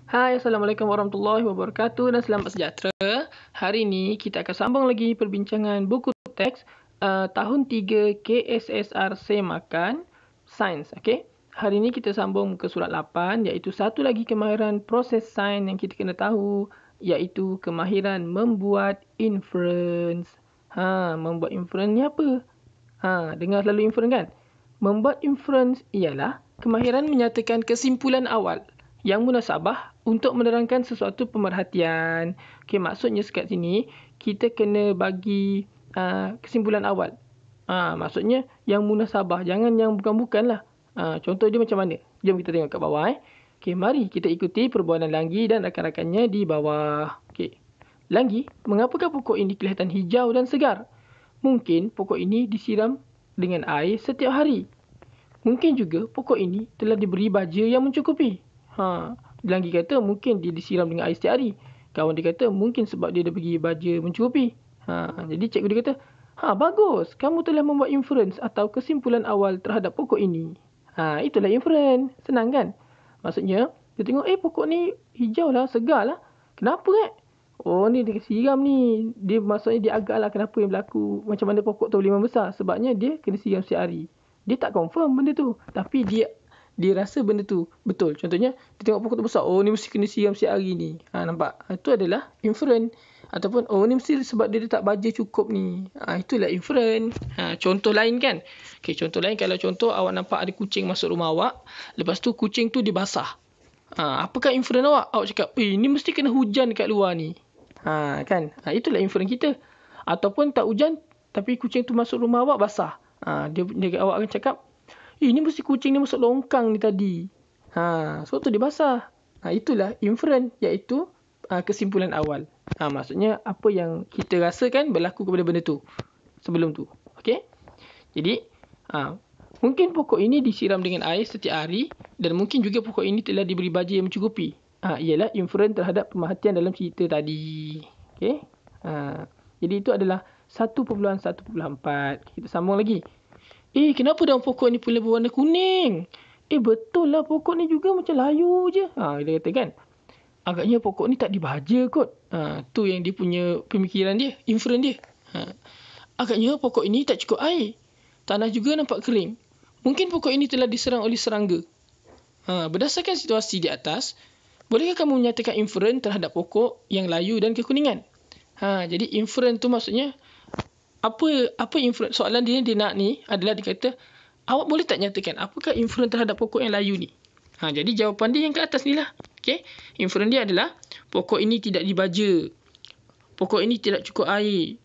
Hai, Assalamualaikum warahmatullahi wabarakatuh dan selamat sejahtera. Hari ini kita akan sambung lagi perbincangan buku teks tahun 3 KSSR Semakan Sains. Okay? Hari ini kita sambung ke surat 8 iaitu satu lagi kemahiran proses sains yang kita kena tahu iaitu kemahiran membuat inference. Membuat inference ni apa? Dengar selalu inference kan? Membuat inference ialah kemahiran menyatakan kesimpulan awal yang munasabah untuk menerangkan sesuatu pemerhatian. Okey, maksudnya sekat sini kita kena bagi kesimpulan awal. Maksudnya yang munasabah, jangan yang bukan-bukan lah. Contoh dia macam mana? Jom kita tengok kat bawah. Okey, mari kita ikuti perbualan Langgi dan rakan-rakannya di bawah. Okey. Langgi, mengapakah pokok ini kelihatan hijau dan segar? Mungkin pokok ini disiram dengan air setiap hari. Mungkin juga pokok ini telah diberi baja yang mencukupi. Langgi kata mungkin dia disiram dengan air setiap hari. Kawan dia kata mungkin sebab dia dah bagi baja mencukupi. Jadi cikgu dia kata, bagus, kamu telah membuat inference atau kesimpulan awal terhadap pokok ini. Itulah inference. Senang kan? Maksudnya, dia tengok, pokok ni hijau lah, segar lah. Kenapa Oh, ni dia siram ni. Dia maksudnya dia agak lah kenapa yang berlaku. Macam mana pokok tu boleh membesar. Sebabnya dia kena siram setiap hari. Dia tak confirm benda tu. Tapi dia rasa benda tu betul. Contohnya, dia tengok pokok tu besar. Oh, ni mesti kena siram setiap hari ni. Nampak? Itu adalah inference. Ataupun, oh, ni mesti sebab dia tak baja cukup ni. Itulah inference. Contoh lain kan? Okay, contoh lain. Kalau contoh awak nampak ada kucing masuk rumah awak. Lepas tu kucing tu dibasah. Apakah inference awak? Awak cakap, ni mesti kena hujan dekat luar ni. Kan? Itulah inference kita. Ataupun tak hujan, tapi kucing tu masuk rumah awak basah. Awak akan cakap, ni mesti kucing ni masuk longkang ni tadi. So tu dia basah. Itulah inference, iaitu kesimpulan awal. Maksudnya apa yang kita rasakan berlaku kepada benda tu sebelum tu. Okey? Jadi, mungkin pokok ini disiram dengan air setiap hari dan mungkin juga pokok ini telah diberi baja yang mencukupi. Ialah inference terhadap pemerhatian dalam cerita tadi. Okey? Jadi itu adalah 1.1.4. Kita sambung lagi. Kenapa daun pokok ni pula berwarna kuning? Betul lah, pokok ni juga macam layu je. Dia kata kan. Agaknya pokok ni tak dibaja kot. Tu yang dia punya pemikiran dia, inference dia. Agaknya pokok ini tak cukup air. Tanah juga nampak kering. Mungkin pokok ini telah diserang oleh serangga. Berdasarkan situasi di atas, bolehkah kamu menyatakan inference terhadap pokok yang layu dan kekuningan? Jadi inference tu maksudnya apa inference? Soalan dia nak ni adalah dia kata, awak boleh tak nyatakan apakah inference terhadap pokok yang layu ni? Jadi jawapan dia yang ke atas ni lah. Okay? Inference dia adalah pokok ini tidak dibaja. Pokok ini tidak cukup air.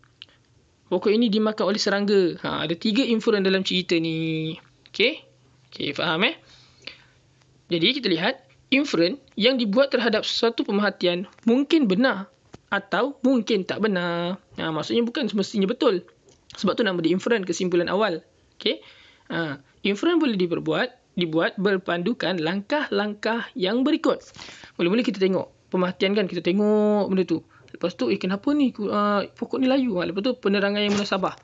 Pokok ini dimakan oleh serangga. Ada 3 inference dalam cerita ni. Okay? Okay, faham Jadi kita lihat inference yang dibuat terhadap sesuatu pemerhatian mungkin benar atau mungkin tak benar. Maksudnya bukan semestinya betul. Sebab tu nama dia inference, kesimpulan awal. Okay? Inference boleh dibuat berpandukan langkah-langkah yang berikut. Mula-mula kita tengok pemerhatian kan, kita tengok benda tu. Lepas tu, kenapa ni pokok ni layu? Lepas tu penerangan yang munasabah.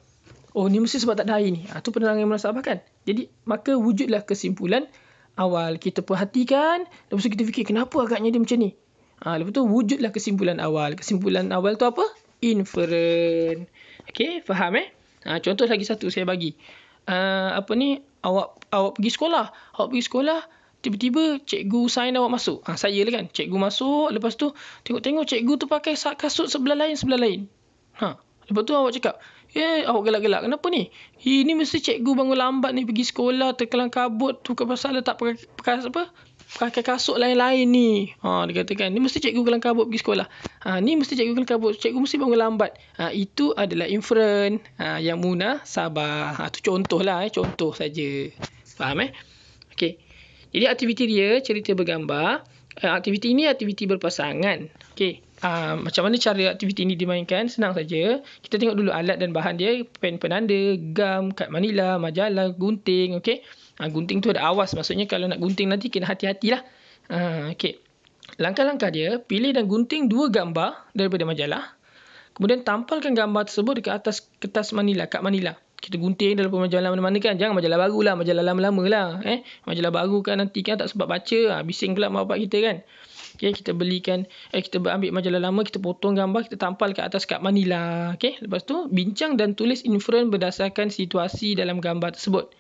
Ni mesti sebab tak ada air ni. Tu penerangan yang munasabah kan. Jadi, maka wujudlah kesimpulan awal. Kita perhatikan, lepas tu kita fikir kenapa agaknya dia macam ni. Lepas tu wujudlah kesimpulan awal. Kesimpulan awal tu apa? Inference. Okay, faham contoh lagi satu saya bagi. Awak pergi sekolah. Awak pergi sekolah, tiba-tiba cikgu sains awak masuk. Saya lah kan. Cikgu masuk, lepas tu tengok-tengok cikgu tu pakai kasut sebelah lain. Lepas tu awak cakap, awak gelak-gelak. Kenapa ni? Ini mesti cikgu bangun lambat ni pergi sekolah, terkelang kabut tu pasal tak pakai kasut lain-lain ni. Dia katakan, ni mesti cikgu kelang kabut pergi sekolah. Ni mesti cikgu kelang kabut. Cikgu mesti bangun lambat. Itu adalah inference yang munasabah. Tu contoh lah. Contoh saja. Faham Okey. Jadi aktiviti dia, cerita bergambar. Aktiviti ini aktiviti berpasangan. Okey. Macam mana cara aktiviti ini dimainkan? Senang saja. Kita tengok dulu alat dan bahan dia. Pen penanda, gam, kad manila, majalah, gunting. Okey. Gunting tu ada awas. Maksudnya kalau nak gunting nanti kena hati-hatilah. Okey. Langkah-langkah dia, pilih dan gunting 2 gambar daripada majalah. Kemudian tampalkan gambar tersebut dekat atas kertas manila, kad manila. Kita gunting dalam majalah mana-mana kan. Jangan majalah baru lah. Majalah lama-lama lah. Majalah baru kan nanti kan tak sempat baca. Bising pula mak bapak kita kan. Okay, kita ambil majalah lama, kita potong gambar, kita tampal kat atas kad manila. Okay, lepas tu bincang dan tulis inferen berdasarkan situasi dalam gambar tersebut.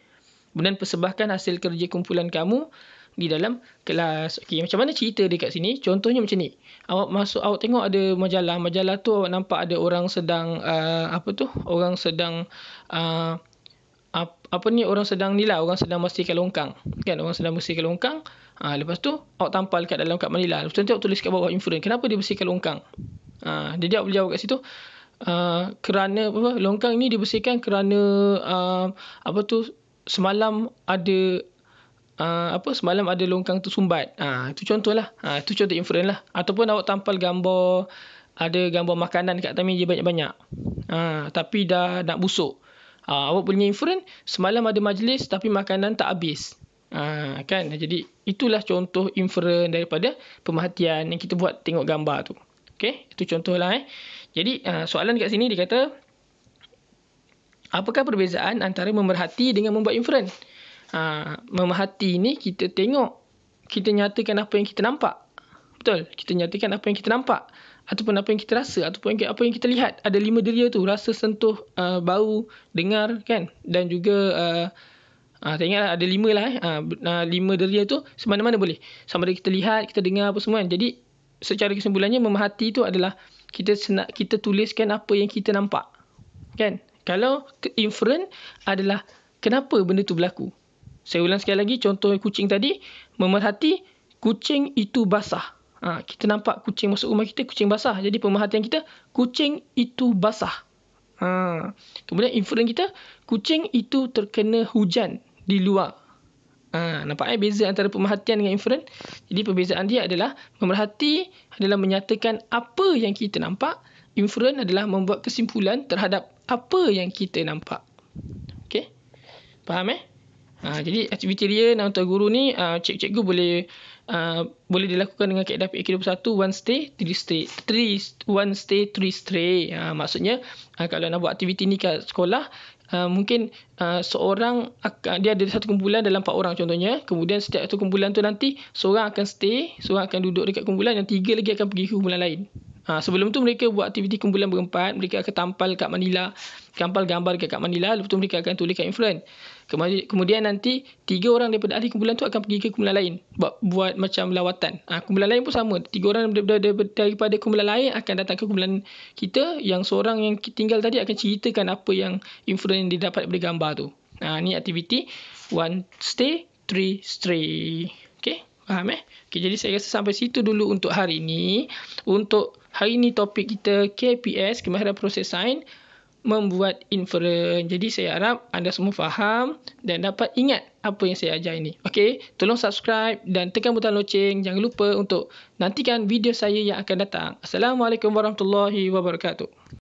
Kemudian persembahkan hasil kerja kumpulan kamu di dalam kelas. Okay, macam mana cerita dia kat sini? Contohnya macam ni. Awak tengok ada majalah. Majalah tu awak nampak ada orang sedang orang sedang orang sedang bersihkan longkang. Kan, orang sedang bersihkan longkang. Lepas tu awak tampal kat dalam kad manila. Lepas tu nanti awak tulis kat bawah inferen. Kenapa dia bersihkan longkang? Jadi awak boleh jawab kat situ. Kerana longkang ni dibersihkan kerana semalam ada longkang tersumbat. Itu contohlah. Itu contoh inferen lah. Ataupun awak tampal ada gambar makanan kat atas meja banyak-banyak. Tapi dah nak busuk. Awak punya inferen, semalam ada majlis tapi makanan tak habis. Kan? Jadi itulah contoh inferen daripada pemerhatian yang kita buat tengok gambar tu. Okay? Itu contohlah. Jadi soalan kat sini dia kata, apakah perbezaan antara memerhati dengan membuat inferen? Memerhati ni kita tengok, kita nyatakan apa yang kita nampak. Betul? Kita nyatakan apa yang kita nampak, ataupun apa yang kita rasa, ataupun apa yang kita lihat. Ada 5 deria tu, rasa, sentuh, bau, dengar, kan? Dan juga tengoklah ada 5 lah. 5 deria tu semana-mana boleh. Sama ada kita lihat, kita dengar apa semua. Jadi secara kesimpulannya memerhati tu adalah kita tuliskan apa yang kita nampak. Kan? Kalau inferen adalah kenapa benda tu berlaku. Saya ulang sekali lagi contoh kucing tadi. Memerhati, kucing itu basah. Kita nampak kucing masuk rumah kita, kucing basah. Jadi pemerhatian kita, kucing itu basah. Kemudian inferen kita, kucing itu terkena hujan di luar. Nampaknya beza antara pemerhatian dengan inferen. Jadi perbezaan dia adalah memerhati adalah menyatakan apa yang kita nampak. Inferen adalah membuat kesimpulan terhadap apa yang kita nampak. Okey? Faham jadi aktiviti Rian untuk guru ni cikgu boleh dilakukan dengan kaedah PAK21 1 stay 3 stay. Maksudnya kalau nak buat aktiviti ni kat sekolah, mungkin seorang dia ada satu kumpulan dalam 4 orang contohnya. Kemudian setiap satu kumpulan tu nanti seorang akan stay, seorang akan duduk dekat kumpulan, yang 3 lagi akan pergi ke kumpulan lain. Sebelum tu mereka buat aktiviti kumpulan berempat, mereka akan tampal kat manila, tampal gambar dekat kad manila, lepas tu mereka akan tulis kat inferen. Kemudian nanti 3 orang daripada ahli kumpulan tu akan pergi ke kumpulan lain, buat macam lawatan. Kumpulan lain pun sama, 3 orang daripada kumpulan lain akan datang ke kumpulan kita, yang seorang yang tinggal tadi akan ceritakan apa yang inferen yang didapat daripada gambar tu. Ni aktiviti 1 stay 3 stray. Okay, faham Okay, jadi saya rasa sampai situ dulu untuk hari ni. Untuk hari ni topik kita KPS, kemahiran proses sains membuat inferen. Jadi saya harap anda semua faham dan dapat ingat apa yang saya ajar ini. Okey, tolong subscribe dan tekan butang loceng. Jangan lupa untuk nantikan video saya yang akan datang. Assalamualaikum warahmatullahi wabarakatuh.